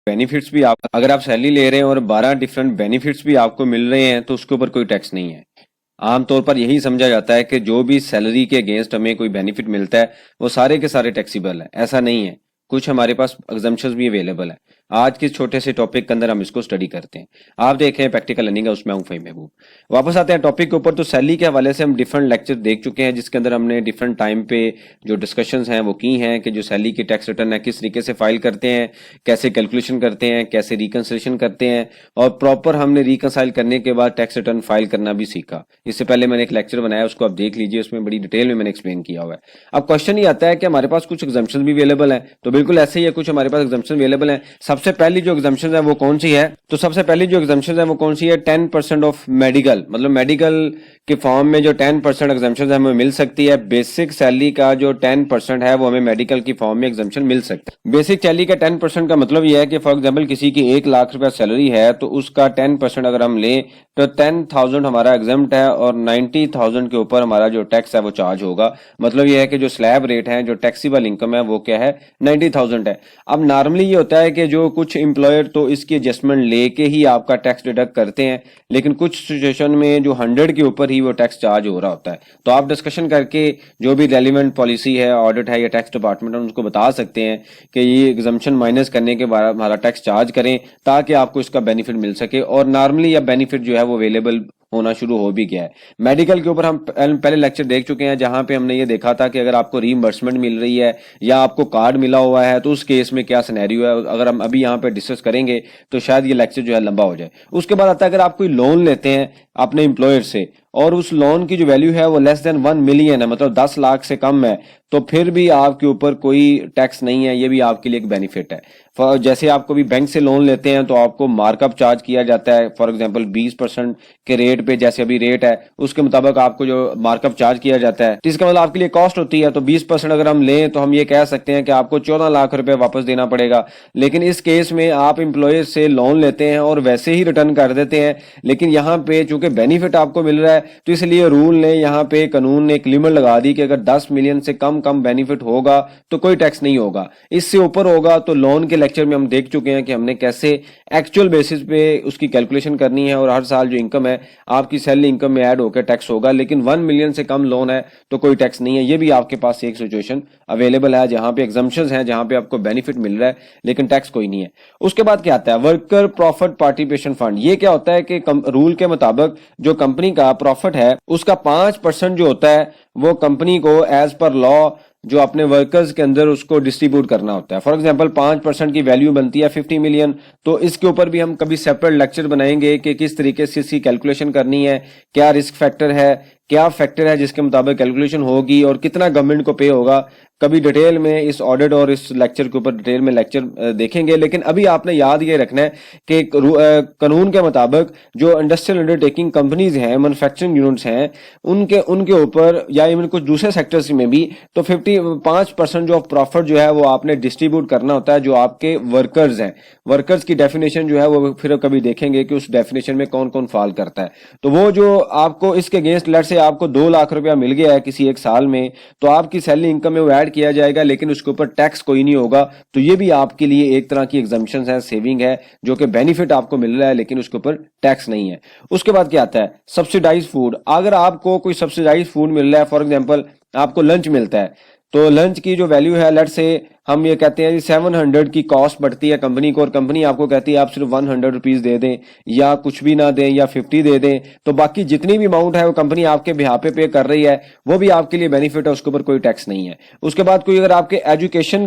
Benefits भी आप अगर आप सैलरी ले रहे हैं और 12 डिफरेंट बेनिफिट्स भी आपको मिल रहे हैं तो उसके ऊपर कोई टैक्स नहीं है। आमतौर पर यही समझा जाता है कि जो भी सैलरी के अगेंस्ट हमें कोई बेनिफिट मिलता है वो सारे के सारे टैक्सीबल है। ऐसा नहीं है, कुछ हमारे पास एग्जम्पशंस भी अवेलेबल है। आज के छोटे से टॉपिक के अंदर हम इसको स्टडी करते हैं। आप देख रहे हैं प्रैक्टिकल लर्निंग है, उसमें हूं फ़हीम महबूब। वापस आते हैं टॉपिक के ऊपर। तो सैलरी के हवाले से हम डिफरेंट लेक्चर देख चुके हैं जिसके अंदर हमने डिफरेंट टाइम पे जो डिस्कशंस हैं वो की हैं कि जो सैलरी की टैक्स रिटर्न है किस तरीके से फाइल करते हैं, कैसे कैलकुलेशन करते हैं, कैसे रिकंसिलेशन करते हैं, और प्रॉपर हमने रिकंसाइल करने के बाद टैक्स रिटर्न फाइल करना भी सीखा। इससे पहले मैंने एक लेक्चर बनाया, उसको आप देख लीजिए, उसमें बड़ी डिटेल में मैंने एक्सप्लेन किया हुआ है। अब क्वेश्चन ये आता है कि हमारे पास कुछ एग्जम्पशन भी अवेलेबल है, तो बिल्कुल ऐसे ही है, कुछ हमारे पास एग्जम्पशन अवेलेबल है। सबसे पहली जो एग्जम्पशन है वो कौन सी है? तो सबसे पहली जो एग्जम्पशन है वो कौन सी है? 10% ऑफ मेडिकल, मतलब मेडिकल के फॉर्म में जो 10% एग्जम्पशन हमें मिल सकती है। बेसिक सैलरी का जो 10% है वो हमें मेडिकल की फॉर्म में एग्जम्पशन मिल सकता है। बेसिक सैलरी का 10% का मतलब यह है कि फॉर एग्जाम्पल किसी की 1 लाख रुपया सैलरी है तो उसका 10% अगर हम लें तो 10,000 हमारा एग्जम्प्ट है और 90,000 के ऊपर हमारा जो टैक्स है वो चार्ज होगा। मतलब यह है कि जो स्लैब रेट है, जो टैक्सीबल इनकम है वो क्या है? 90,000 है। अब नॉर्मली ये होता है कि जो कुछ एम्प्लॉयर तो इसकी एडजस्टमेंट लेके ही आपका टैक्स डिडक्ट करते हैं, लेकिन कुछ सिचुएशन में जो 100 के ऊपर ही वो टैक्स चार्ज हो रहा होता है। तो आप डिस्कशन करके जो भी रेलिवेंट पॉलिसी है, ऑडिट है या टैक्स डिपार्टमेंट है, उनको बता सकते हैं कि ये एग्जम्पशन माइनस करने के बाद हमारा टैक्स चार्ज करें ताकि आपको इसका बेनिफिट मिल सके। और नॉर्मली यह बेनिफिट जो है वो अवेलेबल होना शुरू हो भी गया है। मेडिकल के ऊपर हम पहले लेक्चर देख चुके हैं जहां पे हमने ये देखा था कि अगर आपको रीइंबर्समेंट मिल रही है या आपको कार्ड मिला हुआ है तो उस केस में क्या सिनेरियो है। अगर हम अभी यहाँ पे डिस्कस करेंगे तो शायद ये लेक्चर जो है लंबा हो जाए। उसके बाद आता है अगर आप कोई लोन लेते हैं अपने एम्प्लॉयर से और उस लोन की जो वैल्यू है वो लेस देन 1 मिलियन है, मतलब 10 लाख से कम है, तो फिर भी आपके ऊपर कोई टैक्स नहीं है। ये भी आपके लिए एक बेनिफिट है। जैसे आप कभी बैंक से लोन लेते हैं तो आपको मार्कअप चार्ज किया जाता है, फॉर एग्जांपल 20% के रेट पे, जैसे अभी रेट है उसके मुताबिक आपको जो मार्कअप चार्ज किया जाता है, तो इसका मतलब आपके लिए कॉस्ट होती है। तो 20% अगर हम लें तो हम ये कह सकते हैं कि आपको 14 लाख रुपए वापस देना पड़ेगा। लेकिन इस केस में आप एम्प्लॉयर से लोन लेते हैं और वैसे ही रिटर्न कर देते हैं, लेकिन यहाँ पे चूंकि बेनिफिट आपको मिल रहा है तो इसलिए रूल ने यहाँ पे, कानून ने एक लिमिट लगा दी कि अगर 10 मिलियन से कम बेनिफिट होगा तो कोई टैक्स नहीं होगा। इससे ऊपर होगा तो लोन के लेक्चर में हम देख चुके हैं कि हमने कैसे एक्चुअल बेसिस पे उसकी कैलकुलेशन करनी है और हर साल जो इनकम है आपकी सैलरी इनकम में ऐड होकर टैक्स होगा। लेकिन 1 मिलियन से कम लोन है तो कोई टैक्स नहीं है। ये भी आपके पास एक सिचुएशन अवेलेबल है जहां पे एग्जम्पशंस हैं, जहां पे आपको बेनिफिट मिल रहा है लेकिन टैक्स कोई नहीं है। उसके बाद क्या आता है? Worker profit participation fund. ये क्या होता है कि रूल के मुताबिक जो कंपनी का प्रॉफिट है उसका 5% जो होता है वो कंपनी को एज पर लॉ जो अपने वर्कर्स के अंदर उसको डिस्ट्रीब्यूट करना होता है। फॉर एग्जांपल 5% की वैल्यू बनती है 50 मिलियन, तो इसके ऊपर भी हम कभी सेपरेट लेक्चर बनाएंगे कि किस तरीके से इसकी कैलकुलेशन करनी है, क्या रिस्क फैक्टर है, क्या फैक्टर है जिसके मुताबिक कैलकुलेशन होगी और कितना गवर्नमेंट को पे होगा। कभी डिटेल में इस ऑडिट और इस लेक्चर के ऊपर डिटेल में लेक्चर देखेंगे। लेकिन अभी आपने याद ये रखना है कि कानून के मुताबिक जो इंडस्ट्रियल अंडरटेकिंग कंपनीज हैं, मैन्युफैक्चरिंग यूनिट्स हैं, उनके ऊपर या इवन कुछ दूसरे सेक्टर्स में भी तो 5% जो प्रॉफिट जो है वो आपने डिस्ट्रीब्यूट करना होता है जो आपके वर्कर्स हैं। वर्कर्स की डेफिनेशन जो है वो फिर कभी देखेंगे कि उस डेफिनेशन में कौन कौन फॉल करता है। तो वो जो आपको इसके अगेंस्ट लेट से आपको 2 लाख रुपया मिल गया है किसी एक साल में, तो आपकी सैलरी इनकम में वो ऐड किया जाएगा लेकिन उसके ऊपर टैक्स कोई नहीं होगा। तो ये भी आपके लिए एक तरह की एग्जम्पशन है, सेविंग है, जो कि बेनिफिट आपको मिल रहा है लेकिन उसके ऊपर टैक्स नहीं है। उसके बाद क्या आता है? Subsidise food. अगर आपको कोई सब्सिडाइज फूड मिल रहा है, फॉर एग्जाम्पल आपको लंच मिलता है, तो लंच की जो वैल्यू है लेट से हम ये कहते हैं 700 की कॉस्ट बढ़ती है कंपनी को और कंपनी आपको कहती है आप सिर्फ 100 रुपीज दे दें या कुछ भी ना दें या 50 दे दें, तो बाकी जितनी भी अमाउंट है वो कंपनी आपके बिहाफ पे कर रही है, वो भी आपके लिए बेनिफिट है, उसके ऊपर कोई टैक्स नहीं है। उसके बाद कोई अगर आपके एजुकेशन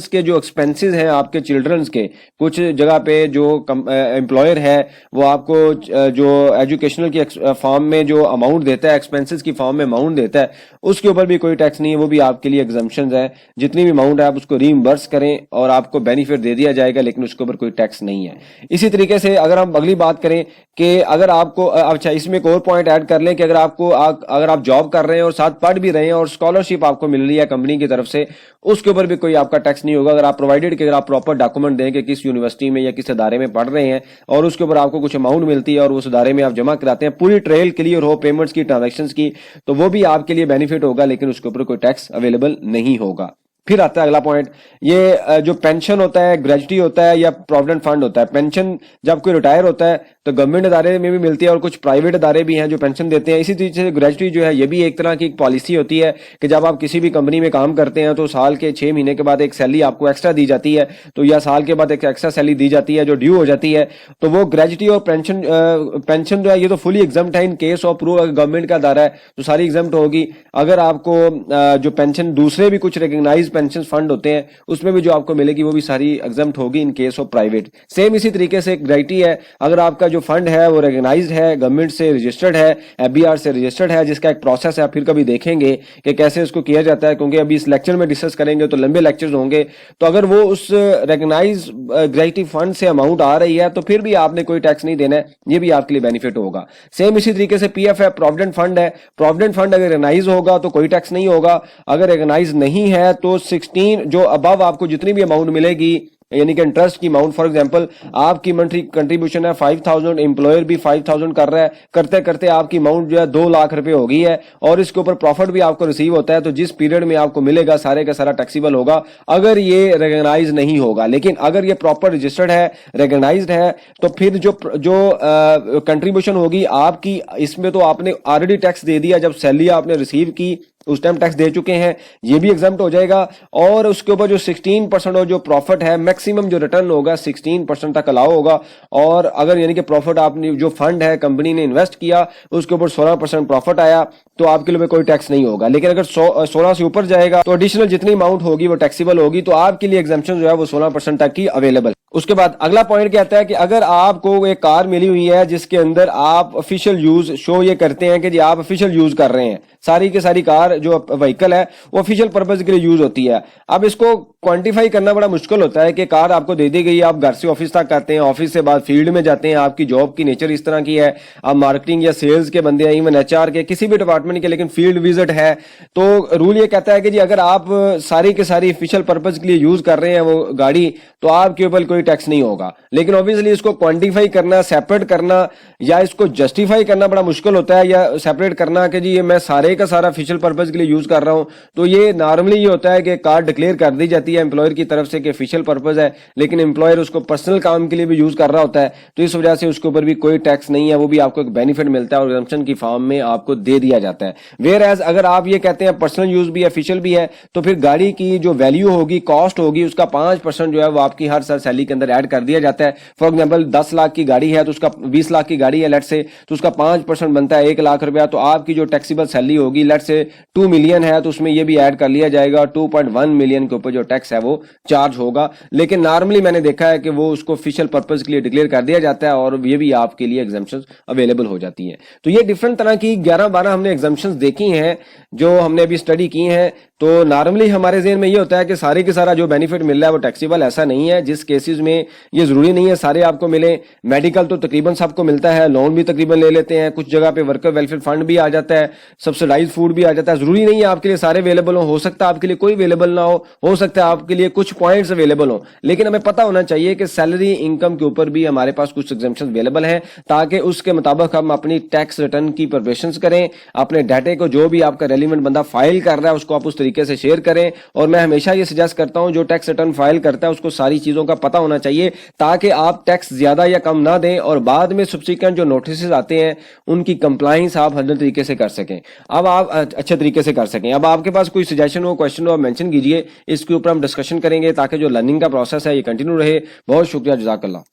के जो एक्सपेंसेस हैं आपके चिल्ड्रंस के, कुछ जगह पे जो एम्प्लॉयर है वो आपको जो एजुकेशनल की फॉर्म में जो अमाउंट देता है, एक्सपेंसेस की फॉर्म में अमाउंट देता है, उसके ऊपर भी कोई टैक्स नहीं है, वो भी आपके लिए एग्जम्पशन है। जितनी भी अमाउंट है आप उसको रीइंबर्स करें और आपको बेनिफिट दे दिया जाएगा लेकिन उसके ऊपर कोई टैक्स नहीं है। इसी तरीके से अगर हम अगली बात करें कि अगर आपको, अच्छा इसमें एक और पॉइंट ऐड कर लें कि अगर आप जॉब कर रहे हैं और साथ पढ़ भी रहे हैं और स्कॉलरशिप आपको मिल रही है कंपनी की तरफ से, उसके ऊपर भी कोई आपका टैक्स नहीं होगा। अगर आप प्रोवाइडेड कि अगर आप प्रॉपर डॉक्यूमेंट दें कि किस यूनिवर्सिटी में या किस इदारे में पढ़ रहे हैं और उसके ऊपर आपको कुछ अमाउंट मिलती है और उस इदारे में आप जमा कराते हैं, पूरी ट्रेल क्लियर हो पेमेंट्स की, ट्रांजेक्शन्स की, तो वो भी आपके लिए बेनिफिट होगा लेकिन उसके ऊपर कोई टैक्स अवेलेबल नहीं होगा। फिर आता है अगला पॉइंट, ये जो पेंशन होता है, ग्रेजुटी होता है या प्रोविडेंट फंड होता है। पेंशन जब कोई रिटायर होता है तो गवर्नमेंट इदारे में भी मिलती है और कुछ प्राइवेट इदारे भी हैं जो पेंशन देते हैं। इसी तरीके से ग्रेजुटी जो है ये भी एक तरह की एक पॉलिसी होती है कि जब आप किसी भी कंपनी में काम करते हैं तो साल के 6 महीने के बाद एक सैलरी आपको एक्स्ट्रा दी जाती है, तो या साल के बाद एक एक्स्ट्रा सैलरी दी जाती है जो ड्यू हो जाती है। तो वो ग्रेजुटी और पेंशन जो है ये तो फुली एग्जाम्प्ट है इन केस ऑफ प्रूव, अगर गवर्नमेंट का इदारा है तो सारी एग्जाम्प्ट होगी। अगर आपको जो पेंशन दूसरे भी कुछ रिकग्नाइज पेंशन फंड होते हैं उसमें भी जो आपको मिलेगी वो भी सारी एग्जाम्प्ट होगी in case of private. Same इसी तरीके से एक ग्रेजुटी है, अगर आपका जो फंड है वो रिकग्नाइज्ड है, गवर्नमेंट से रजिस्टर्ड है, एफबीआर से रजिस्टर्ड है, जिसका एक प्रोसेस है, फिर कभी देखेंगे कि कैसे इसको किया जाता है, क्योंकि अभी इस लेक्चर में डिस्कस करेंगे तो लंबे लेक्चर्स होंगे। तो अगर वो उस रिकग्नाइज ग्रेजुटी फंड से अमाउंट आ रही है तो फिर भी आपने कोई टैक्स नहीं देना है, ये भी आपके लिए बेनिफिट होगा। सेम इसी तरीके से पीएफ है, प्रोविडेंट फंड है। प्रोविडेंट फंड अगर रिकग्नाइज होगा तो कोई टैक्स नहीं होगा, अगर रिकग्नाइज नहीं है तो 16 जो अबव आपको जितनी भी अमाउंट मिलेगी, यानी कि इंटरेस्ट की अमाउंट, फॉर एग्जांपल आपकी मंथली कंट्रीब्यूशन है 5000, एम्प्लॉयर भी 5000 कर रहा है, करते करते आपकी अमाउंट जो है 2 लाख रुपए हो गई है और इसके ऊपर प्रॉफिट भी आपको रिसीव होता है, तो जिस पीरियड में आपको मिलेगा सारे का सारा टैक्सेबल होगा अगर ये रिकग्नाइज नहीं होगा। लेकिन अगर ये प्रॉपर रजिस्टर्ड है, रिकग्नाइज्ड है, तो फिर जो कंट्रीब्यूशन होगी आपकी, इसमें तो आपने ऑलरेडी टैक्स दे दिया, जब सैलरी आपने रिसीव की उस टाइम टैक्स दे चुके हैं, ये भी एग्जाम्प्ट हो जाएगा। और उसके ऊपर जो 16% और जो प्रॉफिट है, मैक्सिमम जो रिटर्न होगा 16% तक अलाउ होगा। और अगर यानी कि प्रॉफिट आपने जो फंड है कंपनी ने इन्वेस्ट किया उसके ऊपर 16% प्रॉफिट आया तो आपके लिए कोई टैक्स नहीं होगा। लेकिन अगर 16 से ऊपर जाएगा तो एडिशनल जितनी अमाउंट होगी वो टैक्सेबल होगी, तो आपके लिए एग्जाम्पशन जो है वो 16% तक की अवेलेबल। उसके बाद अगला पॉइंट कहता है कि अगर आपको एक कार मिली हुई है जिसके अंदर आप ऑफिशियल यूज शो ये करते हैं कि जी आप ऑफिशियल यूज कर रहे हैं, सारी की सारी कार जो व्हीकल है वो ऑफिशियल पर्पज के लिए यूज होती है। अब इसको क्वांटिफाई करना बड़ा मुश्किल होता है कि कार आपको दे दी गई, आप घर से ऑफिस तक करते हैं, ऑफिस से बाद फील्ड में जाते हैं, आपकी जॉब की नेचर इस तरह की है, आप मार्केटिंग या सेल्स के बंदे हैं, इवन एचआर के, किसी भी डिपार्टमेंट के, लेकिन फील्ड विजिट है, तो रूल ये कहता है कि जी अगर आप सारी के सारी ऑफिशियल पर्पज के लिए यूज कर रहे हैं वो गाड़ी, तो आपके ऊपर कोई टैक्स नहीं होगा। लेकिन ऑब्वियसली इसको क्वांटिफाई करना, सेपरेट करना या इसको जस्टिफाई करना बड़ा मुश्किल होता है, या सेपरेट करना कि जी ये मैं सारे का सारा ऑफिशियल पर्पज के लिए यूज कर रहा हूं। तो ये नॉर्मली ये होता है कि कार डिक्लेयर कर दी जाती है एम्प्लॉयर की तरफ से कि ऑफिशियल पर्पज है, लेकिन एम्प्लॉयर उसको पर्सनल काम के लिए भी यूज कर रहा होता है, तो इस वजह से उसके ऊपर भी कोई टैक्स नहीं है, वो भी आपको एक बेनिफिट मिलता है और एग्जम्पशन की फॉर्म में आपको दे दिया जाता है। वेयर एज अगर आप ये कहते हैं पर्सनल यूज भी ऑफिशियल भी है, तो फिर गाड़ी की जो वैल्यू होगी, कॉस्ट होगी, उसका 5% जो है वो आपकी हर साल सैलरी के अंदर ऐड कर दिया जाता है। फॉर एग्जाम्पल 10 लाख की गाड़ी है तो उसका 20 लाख की गाड़ी है लेट से, तो उसका 5% बनता है 1 लाख रुपया, तो आपकी जो टैक्सेबल सैलरी होगी लेट से 2 मिलियन है तो उसमें ये भी ऐड कर लिया जाएगा, 2.1 मिलियन के ऊपर जो टैक्स है वो चार्ज होगा। लेकिन नॉर्मली मैंने देखा है कि वो उसको ऑफिशियल पर्पज के लिए डिक्लेयर कर दिया जाता है और ये भी आपके लिए एग्जम्पशंस अवेलेबल हो जाती है। तो ये डिफरेंट तरह की 11-12 हमने एग्जम्पशंस देखी हैं जो हमने अभी स्टडी की हैं। तो नॉर्मली हमारे ज़हन में ये होता है कि सारे के सारा जो बेनिफिट मिल रहा है वो टैक्सेबल, ऐसा नहीं है। जिस केसेस में ये जरूरी नहीं है सारे आपको मिले, मेडिकल तो तकरीबन सबको मिलता है, लोन भी तकरीबन ले लेते हैं, कुछ जगह पे वर्कर वेलफेयर फंड भी आ जाता है, सब्सिडाइज फूड भी आ जाता है। जरूरी नहीं है आपके लिए सारे अवेलेबल हो सकता है आपके लिए कोई अवेलेबल ना हो सकता है आपके लिए कुछ पॉइंट्स अवेलेबल हो, लेकिन हमें पता होना चाहिए कि सैलरी इनकम के ऊपर भी हमारे पास कुछ एग्जम्पशन अवेलेबल हैं, ताकि उसके मुताबिक हम अपनी टैक्स रिटर्न की प्रिपरेशन करें, अपने डाटे को जो भी आपका रेलिवेंट बंदा फाइल कर रहा है उसको आप उस तरीके से शेयर करें। और मैं हमेशा ये सजेस्ट करता हूं जो टैक्स रिटर्न फाइल करता है उसको सारी चीजों का पता होना चाहिए, ताकि आप टैक्स ज्यादा या कम ना दें और बाद में सब्सिक्वेंट जो नोटिस आते हैं उनकी कंप्लाइंस आप हर तरीके से कर सकें, अब आप अच्छे तरीके से कर सकें। अब आपके पास कोई सजेशन हो, क्वेश्चन हो, आप मेंशन कीजिए, इसके ऊपर हम डिस्कशन करेंगे ताकि जो लर्निंग का प्रोसेस है ये कंटिन्यू रहे। बहुत शुक्रिया, जज़ाकल्लाह।